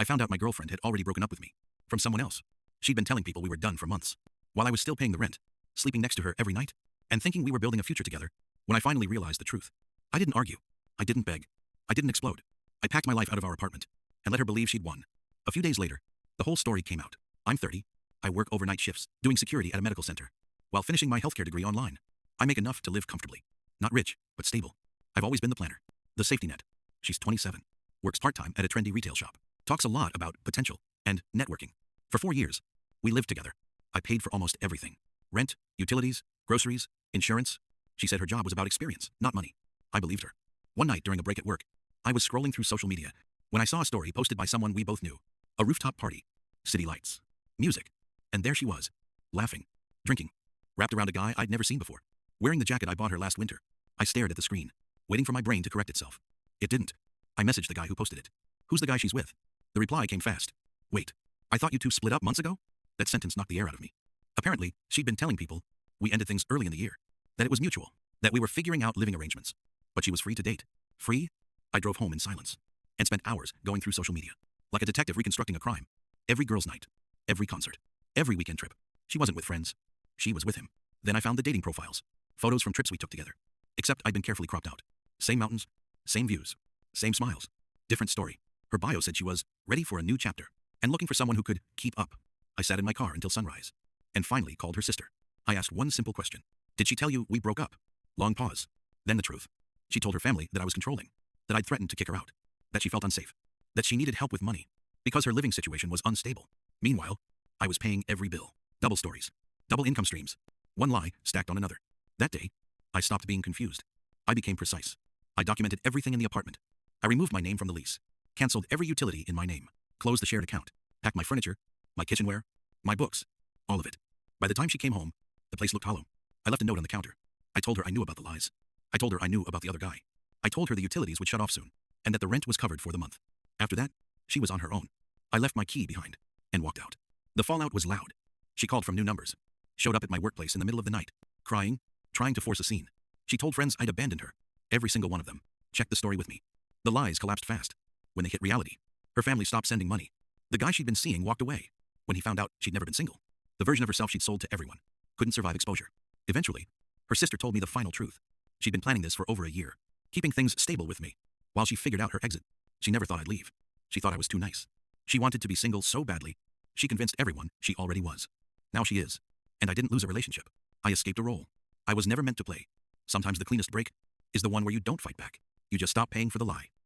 found out my girlfriend had already broken up with me. From someone else. She'd been telling people we were done for months. While I was still paying the rent, sleeping next to her every night, and thinking we were building a future together, when I finally realized the truth. I didn't argue. I didn't beg. I didn't explode. I packed my life out of our apartment and let her believe she'd won. A few days later, the whole story came out. I'm 30. I work overnight shifts, doing security at a medical center, while finishing my healthcare degree online. I make enough to live comfortably. Not rich, but stable. I've always been the planner. The safety net. She's 27. Works part-time at a trendy retail shop. Talks a lot about potential and networking. For 4 years, we lived together. I paid for almost everything. Rent, utilities, groceries, insurance. She said her job was about experience, not money. I believed her. One night during a break at work, I was scrolling through social media when I saw a story posted by someone we both knew. A rooftop party. City lights. Music. And there she was. Laughing. Drinking. Wrapped around a guy I'd never seen before. Wearing the jacket I bought her last winter. I stared at the screen, waiting for my brain to correct itself. It didn't. I messaged the guy who posted it. Who's the guy she's with? The reply came fast. Wait. I thought you two split up months ago? That sentence knocked the air out of me. Apparently, she'd been telling people we ended things early in the year. That it was mutual. That we were figuring out living arrangements. But she was free to date. Free? I drove home in silence. And spent hours going through social media. Like a detective reconstructing a crime. Every girl's night. Every concert. Every weekend trip. She wasn't with friends. She was with him. Then I found the dating profiles. Photos from trips we took together. Except I'd been carefully cropped out. Same mountains. Same views. Same smiles. Different story. Her bio said she was ready for a new chapter. And looking for someone who could keep up. I sat in my car until sunrise. And finally called her sister. I asked one simple question. Did she tell you we broke up? Long pause. Then the truth. She told her family that I was controlling. That I'd threatened to kick her out. That she felt unsafe. That she needed help with money. Because her living situation was unstable. Meanwhile, I was paying every bill. Double stories. Double income streams. One lie stacked on another. That day, I stopped being confused. I became precise. I documented everything in the apartment. I removed my name from the lease. Cancelled every utility in my name. Closed the shared account. Packed my furniture. My kitchenware. My books. All of it. By the time she came home, the place looked hollow. I left a note on the counter. I told her I knew about the lies. I told her I knew about the other guy. I told her the utilities would shut off soon, and that the rent was covered for the month. After that, she was on her own. I left my key behind, and walked out. The fallout was loud. She called from new numbers. Showed up at my workplace in the middle of the night, crying, trying to force a scene. She told friends I'd abandoned her. Every single one of them. Checked the story with me. The lies collapsed fast. When they hit reality, her family stopped sending money. The guy she'd been seeing walked away. When he found out she'd never been single. The version of herself she'd sold to everyone. Couldn't survive exposure. Eventually, her sister told me the final truth. She'd been planning this for over a year. Keeping things stable with me. While she figured out her exit. She never thought I'd leave. She thought I was too nice. She wanted to be single so badly. She convinced everyone she already was. Now she is. And I didn't lose a relationship. I escaped a role. I was never meant to play. Sometimes the cleanest break is the one where you don't fight back. You just stop paying for the lie.